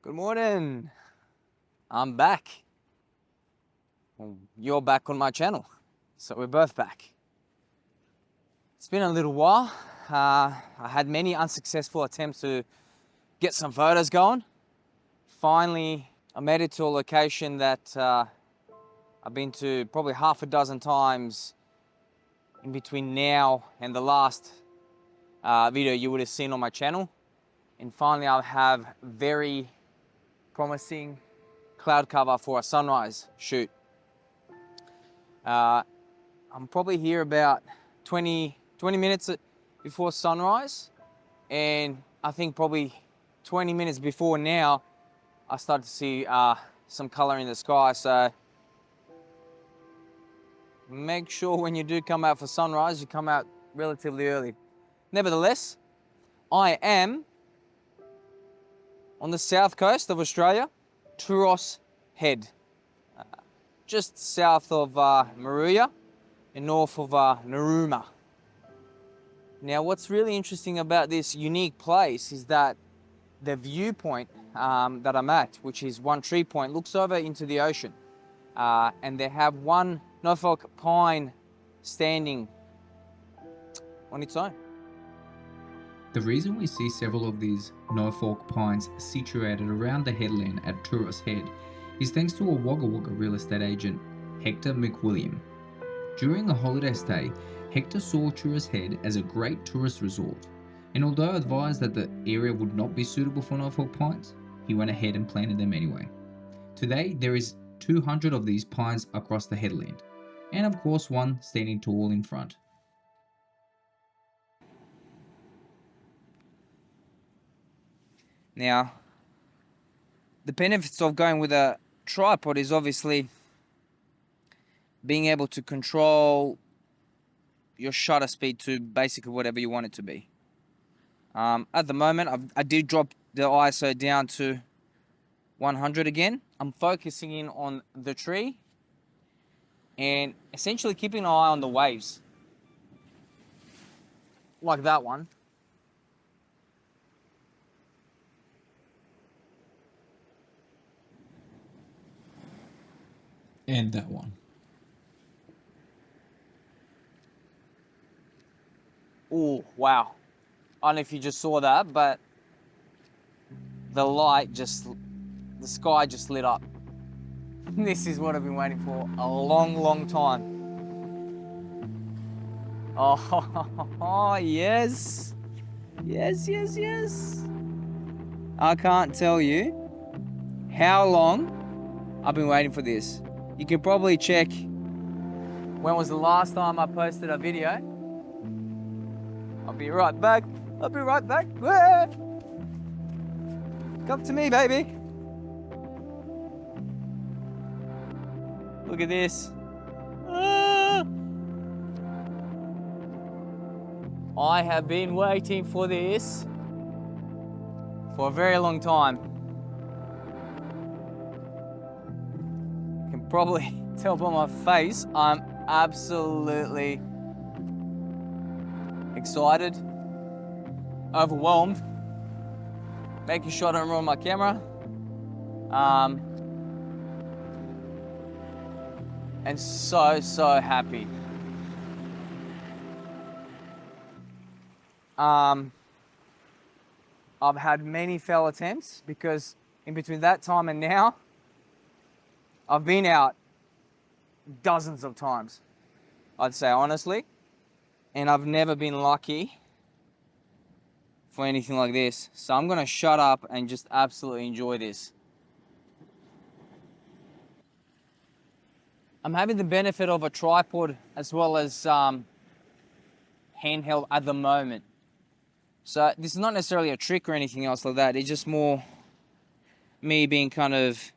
Good morning. I'm back. Well, you're back on my channel, so we're both back. It's been a little while. I had many unsuccessful attempts to get some photos going. Finally, I made it to a location that I've been to probably half a dozen times in between now and the last video you would have seen on my channel. And finally, I have very promising cloud cover for a sunrise shoot. I'm probably here about 20 minutes before sunrise, and I think probably 20 minutes before now I start to see some color in the sky. So make sure when you do come out for sunrise, you come out relatively early. Nevertheless, I am on the south coast of Australia, Tuross Head, just south of Maruya and north of Narooma. Now, what's really interesting about this unique place is that the viewpoint that I'm at, which is one tree point, looks over into the ocean, and they have one Norfolk pine standing on its own. The reason we see several of these Norfolk pines situated around the headland at Tuross Head is thanks to a Wagga Wagga real estate agent, Hector McWilliam. During a holiday stay, Hector saw Tuross Head as a great tourist resort, and although advised that the area would not be suitable for Norfolk pines, he went ahead and planted them anyway. Today, there is 200 of these pines across the headland, and of course one standing tall in front. Now, the benefits of going with a tripod is obviously being able to control your shutter speed to basically whatever you want it to be. At the moment, I did drop the ISO down to 100 again. I'm focusing in on the tree and essentially keeping an eye on the waves, like that one. And that one. Oh, wow. I don't know if you just saw that, but the sky just lit up. This is what I've been waiting for a long, long time. Oh, yes. Yes, yes, yes. I can't tell you how long I've been waiting for this. You can probably check when was the last time I posted a video. I'll be right back. I'll be right back. Come to me, baby. Look at this. I have been waiting for this for a very long time. You can probably tell by my face, I'm absolutely excited, overwhelmed, making sure I don't ruin my camera, and so happy. I've had many failed attempts because in between that time and now, I've been out dozens of times, I'd say honestly, and I've never been lucky for anything like this. So I'm gonna shut up and just absolutely enjoy this. I'm having the benefit of a tripod as well as handheld at the moment. So this is not necessarily a trick or anything else like that. It's just more me being kind of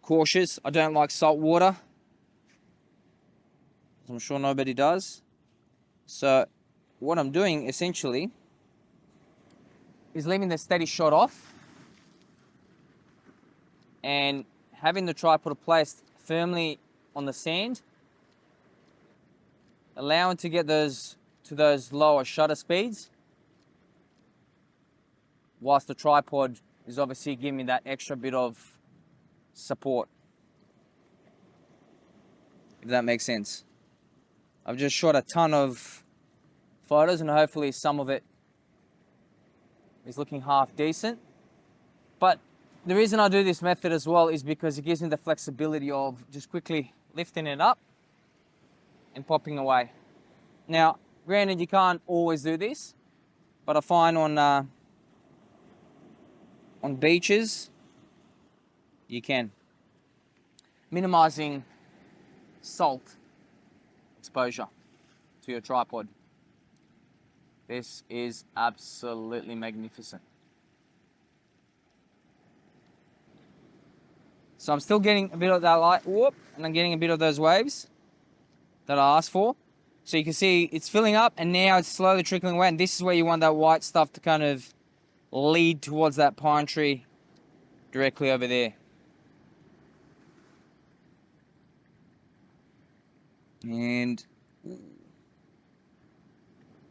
cautious. I don't like salt water. I'm sure nobody does. So what I'm doing essentially is leaving the steady shot off and having the tripod placed firmly on the sand, allowing to get those lower shutter speeds whilst the tripod is obviously giving me that extra bit of support, if that makes sense. I've just shot a ton of photos and hopefully some of it is looking half decent. But the reason I do this method as well is because it gives me the flexibility of just quickly lifting it up and popping away. Now, granted, you can't always do this, but I find on beaches, you can. Minimizing salt exposure to your tripod. This is absolutely magnificent. So I'm still getting a bit of that light, whoop, and I'm getting a bit of those waves that I asked for. So you can see it's filling up and now it's slowly trickling away, and this is where you want that white stuff to kind of lead towards that pine tree directly over there. And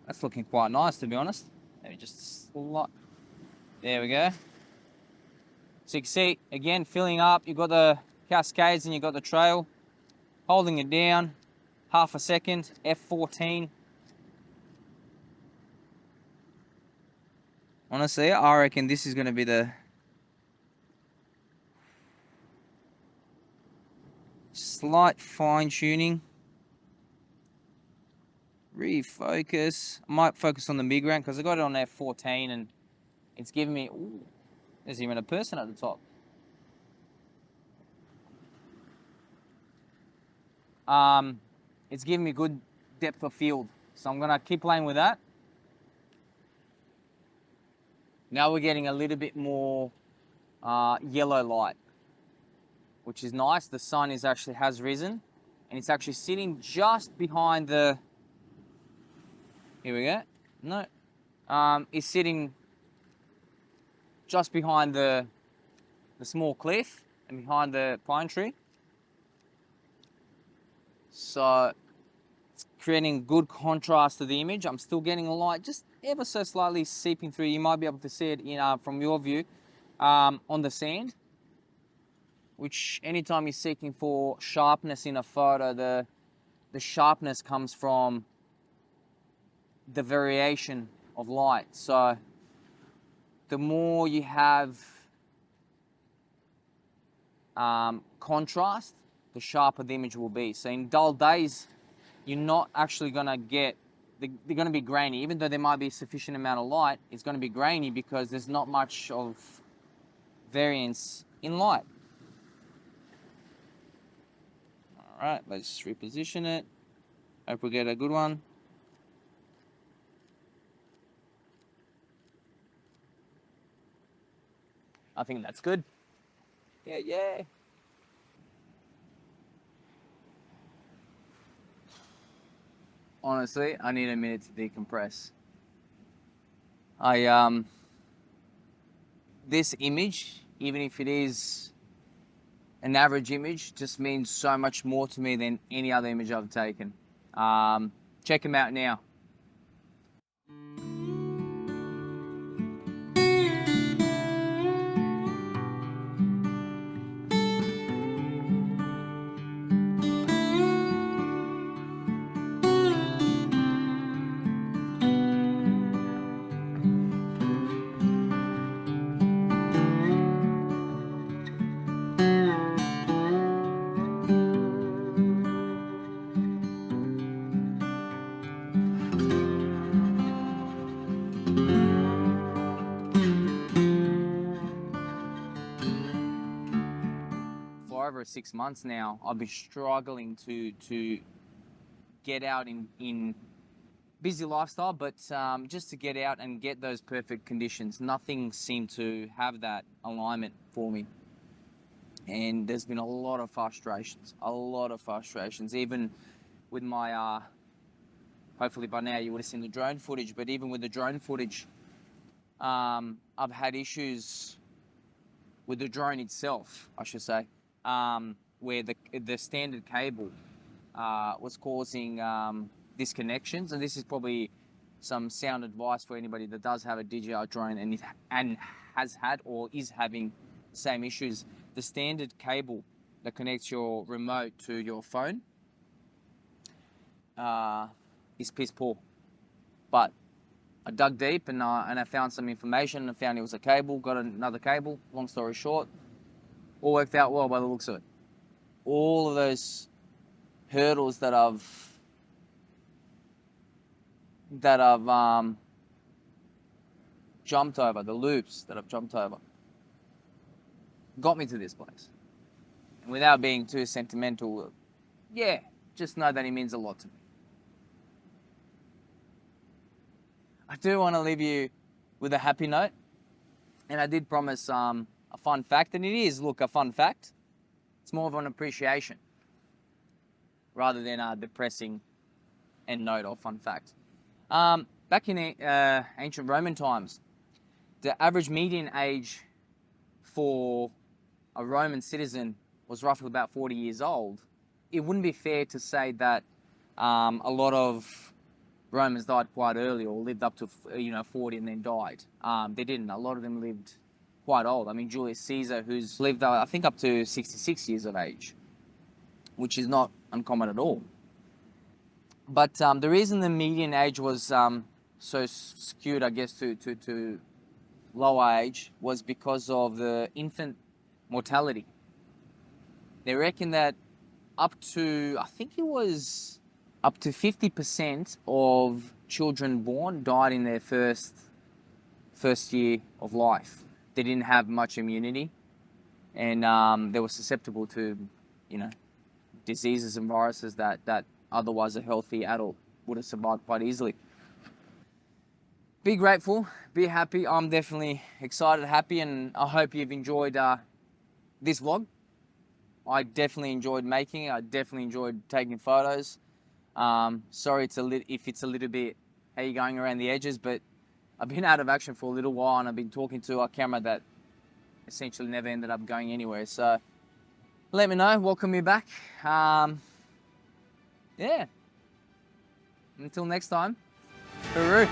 that's looking quite nice, to be honest. Maybe just slot. There we go. So you can see, again, filling up. You've got the cascades and you've got the trail. Holding it down, half a second, F14. Honestly, I reckon this is going to be the slight fine tuning. Refocus. I might focus on the mid-ground because I got it on F14 and it's giving me, ooh, there's even a person at the top. It's giving me good depth of field. So I'm gonna keep playing with that. Now we're getting a little bit more yellow light, which is nice. The sun has risen and it's actually sitting just behind the, here we go. No, it's sitting just behind the small cliff and behind the pine tree. So it's creating good contrast to the image. I'm still getting a light just ever so slightly seeping through. You might be able to see it from your view on the sand, which anytime you're seeking for sharpness in a photo, the sharpness comes from the variation of light. So the more you have contrast, the sharper the image will be. So in dull days, you're not actually gonna get, they're gonna be grainy. Even though there might be a sufficient amount of light, it's gonna be grainy because there's not much of variance in light. All right, let's reposition it. Hope we get a good one. I think that's good. Yeah. Honestly, I need a minute to decompress. This image, even if it is an average image, just means so much more to me than any other image I've taken. Check them out now. For over 6 months now, I've been struggling to get out in busy lifestyle, but just to get out and get those perfect conditions. Nothing seemed to have that alignment for me. And there's been a lot of frustrations, even with my, hopefully by now you would have seen the drone footage, but even with the drone footage, I've had issues with the drone itself, I should say, where the standard cable was causing disconnections, and this is probably some sound advice for anybody that does have a DJI drone and has had or is having the same issues. The standard cable that connects your remote to your phone is piss poor. But I dug deep and I found some information and found it was a cable, got another cable. Long story short, all worked out well by the looks of it. All of those hurdles that I've jumped over, the loops that I've jumped over, got me to this place. And without being too sentimental, yeah, just know that it means a lot to me. I do want to leave you with a happy note, and I did promise a fun fact, and it is, look, a fun fact. It's more of an appreciation rather than a depressing end note or fun fact. Back in ancient Roman times, the average median age for a Roman citizen was roughly about 40 years old. It wouldn't be fair to say that a lot of Romans died quite early or lived up to 40 and then died. They didn't. A lot of them lived quite old. I mean, Julius Caesar, who's lived I think up to 66 years of age, which is not uncommon at all. But the reason the median age was so skewed, I guess, to lower age was because of the infant mortality. They reckon that up to 50% of children born died in their first year of life. They didn't have much immunity, and they were susceptible to, diseases and viruses that otherwise a healthy adult would have survived quite easily. Be grateful, be happy. I'm definitely excited, happy, and I hope you've enjoyed this vlog. I definitely enjoyed making it. I definitely enjoyed taking photos. Sorry if it's a little bit how you going around the edges, but I've been out of action for a little while and I've been talking to a camera that essentially never ended up going anywhere. So let me know, welcome me back. Yeah. Until next time, Peru.